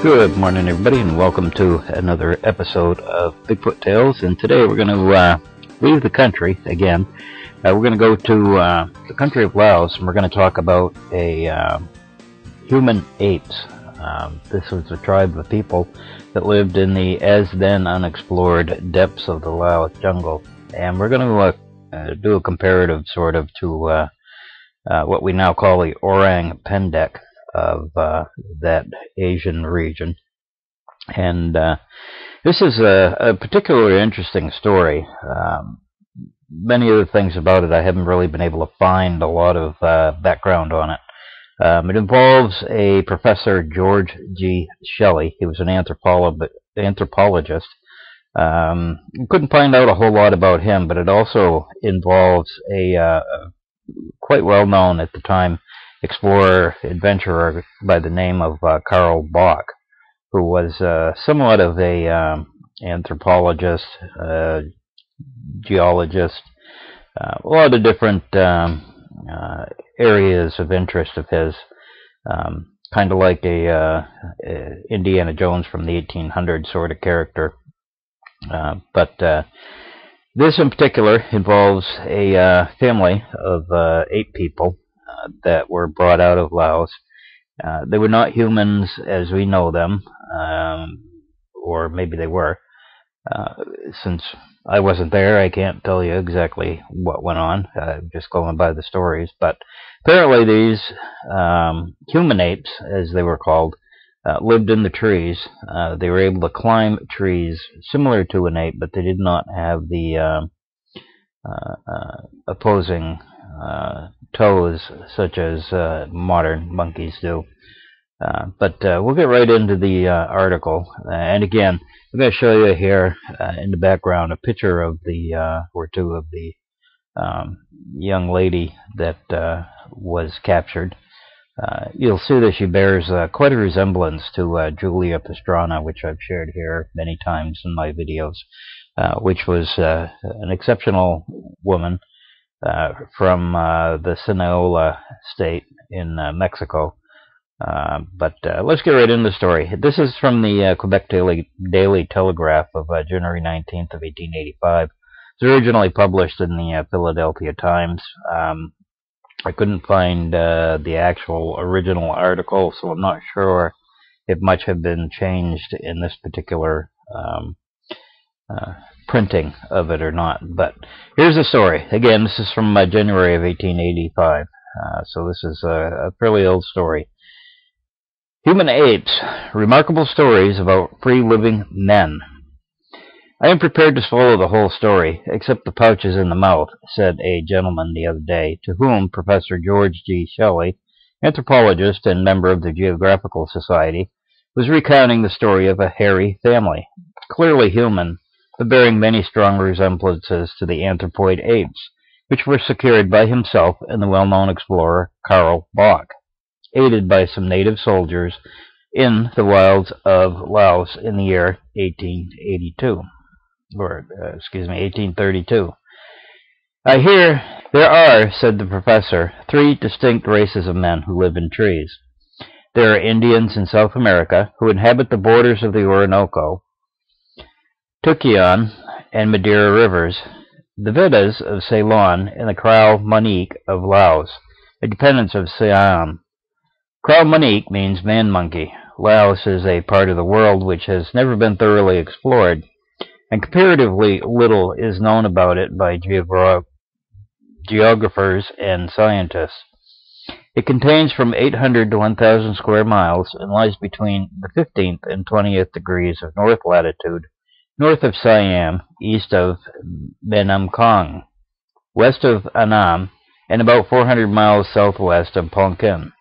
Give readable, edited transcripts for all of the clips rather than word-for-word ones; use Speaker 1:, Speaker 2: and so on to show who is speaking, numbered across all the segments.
Speaker 1: Good morning, everybody, and welcome to another episode of Bigfoot Tales. And today we're going to leave the country again. We're going to go to the country of Laos, and we're going to talk about a human apes. This was a tribe of people that lived in the as-then unexplored depths of the Laos jungle. And we're going to do a comparative sort of to what we now call the Orang Pendek of that Asian region. And this is a particularly interesting story. Many of the things about it I haven't really been able to find a lot of background on it. It involves a Professor George G. Shelley. He was an anthropologist. Couldn't find out a whole lot about him, but it also involves a quite well known at the time explorer, adventurer by the name of Carl Bock, who was somewhat of a anthropologist, geologist, a lot of different areas of interest of his, kind of like a Indiana Jones from the 1800s sort of character. But this in particular involves a family of 8 people that were brought out of Laos. They were not humans as we know them, or maybe they were. Since I wasn't there, I can't tell you exactly what went on, just going by the stories. But apparently these human apes, as they were called, lived in the trees. They were able to climb trees similar to an ape, but they did not have the opposing toes such as modern monkeys do. But we'll get right into the article. And again, I'm going to show you here in the background a picture of the or two of the young lady that was captured. You'll see that she bears quite a resemblance to Julia Pastrana, which I've shared here many times in my videos, which was an exceptional woman from the Sinaloa state in Mexico. But let's get right into the story. This is from the Quebec Daily Telegraph of January 19th of 1885. It was originally published in the Philadelphia Times. I couldn't find the actual original article, so I'm not sure if much had been changed in this particular printing of it or not. But here's the story. Again, this is from January of 1885, so this is a fairly old story. Human apes, remarkable stories about free-living men. I am prepared to swallow the whole story, except the pouches in the mouth, said a gentleman the other day, to whom Professor George G. Shelley, anthropologist and member of the Geographical Society, was recounting the story of a hairy family, clearly human, but bearing many strong resemblances to the anthropoid apes, which were secured by himself and the well-known explorer Carl Bock, aided by some native soldiers in the wilds of Laos in the year 1832. I hear there are, said the professor, 3 distinct races of men who live in trees. There are Indians in South America who inhabit the borders of the Orinoco, Tukian, and Madeira rivers, the Vedas of Ceylon, and the Krau Manik of Laos, a dependence of Siam. Krau Manik means man-monkey. Laos is a part of the world which has never been thoroughly explored, and comparatively little is known about it by geographers and scientists. It contains from 800 to 1,000 square miles and lies between the 15th and 20th degrees of north latitude, north of Siam, east of Menamkong, west of Annam, and about 400 miles southwest of Tonkin.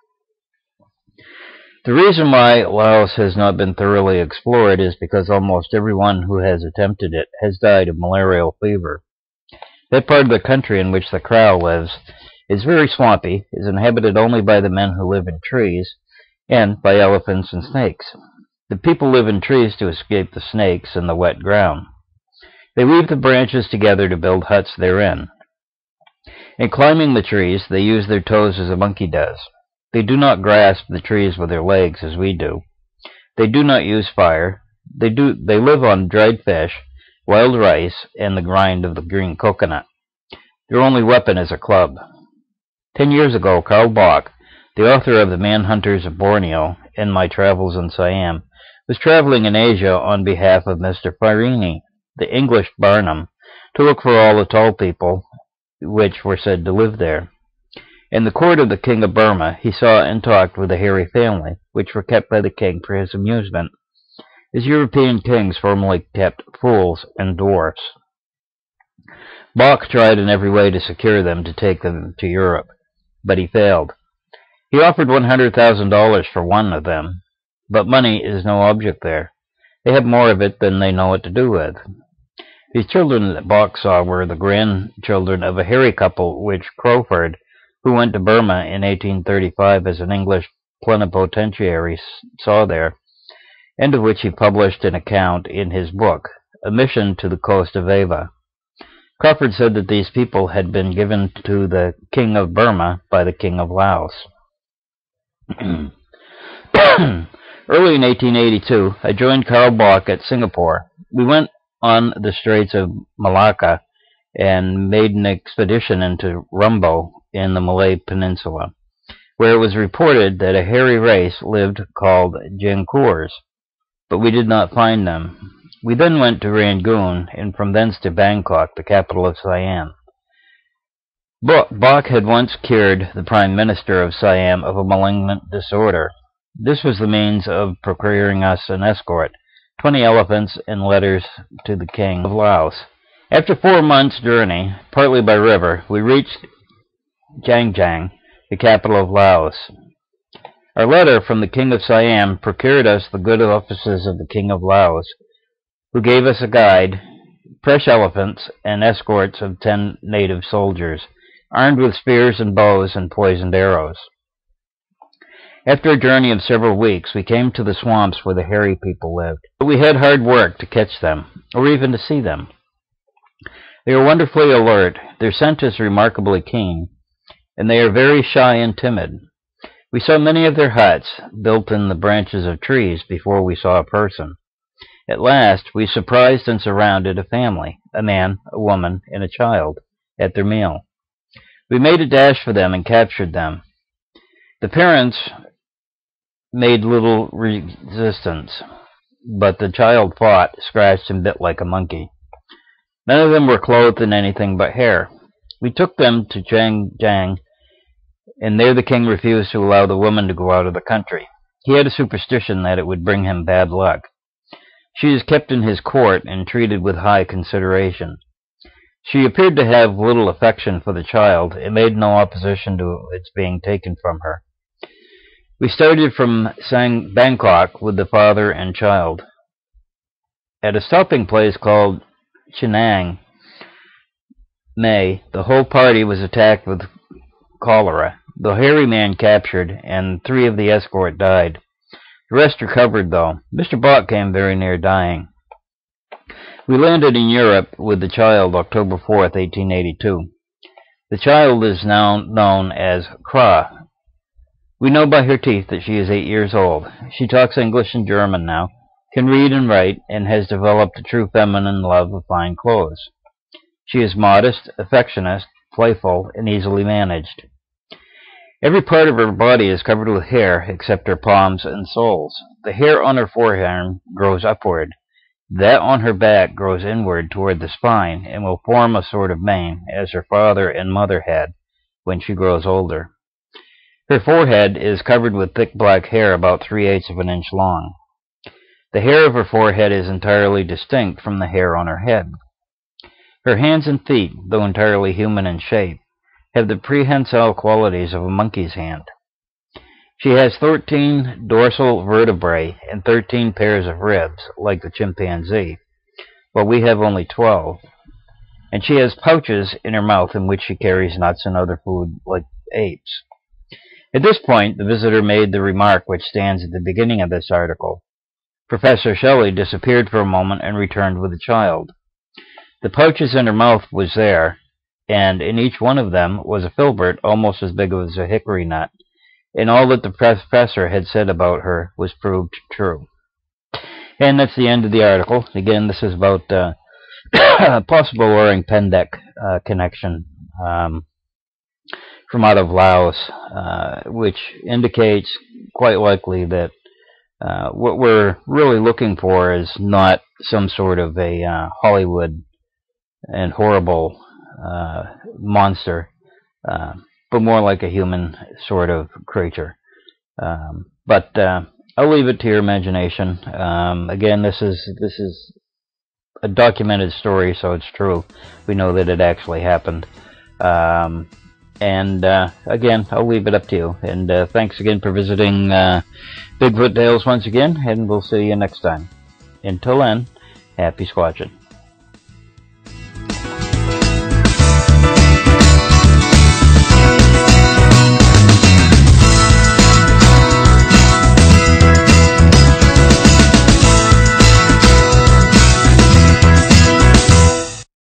Speaker 1: The reason why Laos has not been thoroughly explored is because almost everyone who has attempted it has died of malarial fever. That part of the country in which the Krau lives is very swampy, is inhabited only by the men who live in trees, and by elephants and snakes. The people live in trees to escape the snakes and the wet ground. They weave the branches together to build huts therein. In climbing the trees, they use their toes as a monkey does. They do not grasp the trees with their legs as we do. They do not use fire. They live on dried fish, wild rice, and the rind of the green coconut. Their only weapon is a club. 10 years ago, Karl Bach, the author of The Manhunters of Borneo and My Travels in Siam, was traveling in Asia on behalf of Mr. Farini, the English Barnum, to look for all the tall people which were said to live there. In the court of the King of Burma, he saw and talked with a hairy family, which were kept by the king for his amusement, as European kings formerly kept fools and dwarfs. Bach tried in every way to secure them to take them to Europe, but he failed. He offered $100,000 for one of them, but money is no object there. They have more of it than they know what to do with. These children that Bach saw were the grandchildren of a hairy couple which Crawford, who went to Burma in 1835 as an English plenipotentiary, saw there, and of which he published an account in his book, A Mission to the Coast of Ava. Crawford said that these people had been given to the King of Burma by the King of Laos. Early in 1882, I joined Karl Bach at Singapore. We went on the Straits of Malacca and made an expedition into Rumbo in the Malay Peninsula, where it was reported that a hairy race lived called Jangkurs, but we did not find them. We then went to Rangoon, and from thence to Bangkok, the capital of Siam. Bach had once cured the Prime Minister of Siam of a malignant disorder. This was the means of procuring us an escort, 20 elephants, and letters to the King of Laos. After 4 months' journey, partly by river, we reached Giang, the capital of Laos. Our letter from the King of Siam procured us the good offices of the King of Laos, who gave us a guide, fresh elephants, and escorts of 10 native soldiers, armed with spears and bows and poisoned arrows. After a journey of several weeks, we came to the swamps where the hairy people lived. But we had hard work to catch them, or even to see them. They are wonderfully alert, their scent is remarkably keen, and they are very shy and timid. We saw many of their huts, built in the branches of trees, before we saw a person. At last, we surprised and surrounded a family, a man, a woman, and a child, at their meal. We made a dash for them and captured them. The parents made little resistance, but the child fought, scratched, and bit like a monkey. None of them were clothed in anything but hair. We took them to Giang, and there the king refused to allow the woman to go out of the country. He had a superstition that it would bring him bad luck. She is kept in his court and treated with high consideration. She appeared to have little affection for the child and made no opposition to its being taken from her. We started from Bangkok with the father and child. At a stopping place called Chinang, the whole party was attacked with cholera. The hairy man captured, and 3 of the escort died. The rest recovered, though. Mr. Bach came very near dying. We landed in Europe with the child October 4th, 1882. The child is now known as Kra. We know by her teeth that she is 8 years old. She talks English and German now, can read and write, and has developed a true feminine love of fine clothes. She is modest, affectionate, playful, and easily managed. Every part of her body is covered with hair except her palms and soles. The hair on her forearm grows upward. That on her back grows inward toward the spine and will form a sort of mane, as her father and mother had when she grows older. Her forehead is covered with thick black hair about 3/8 of an inch long. The hair of her forehead is entirely distinct from the hair on her head. Her hands and feet, though entirely human in shape, have the prehensile qualities of a monkey's hand. She has 13 dorsal vertebrae and 13 pairs of ribs, like the chimpanzee, while we have only 12. And she has pouches in her mouth in which she carries nuts and other food like apes. At this point, the visitor made the remark which stands at the beginning of this article. Professor Shelley disappeared for a moment and returned with the child. The pouches in her mouth was there, and in each one of them was a filbert almost as big as a hickory nut, and all that the professor had said about her was proved true. And that's the end of the article. Again, this is about a possible Orang Pendek connection from out of Laos, which indicates quite likely that what we're really looking for is not some sort of a Hollywood and horrible monster, but more like a human sort of creature. But I'll leave it to your imagination. Again, this is a documented story, so it's true. We know that it actually happened. And again, I'll leave it up to you. And thanks again for visiting Bigfoot Tales once again, and we'll see you next time. Until then, happy squatching.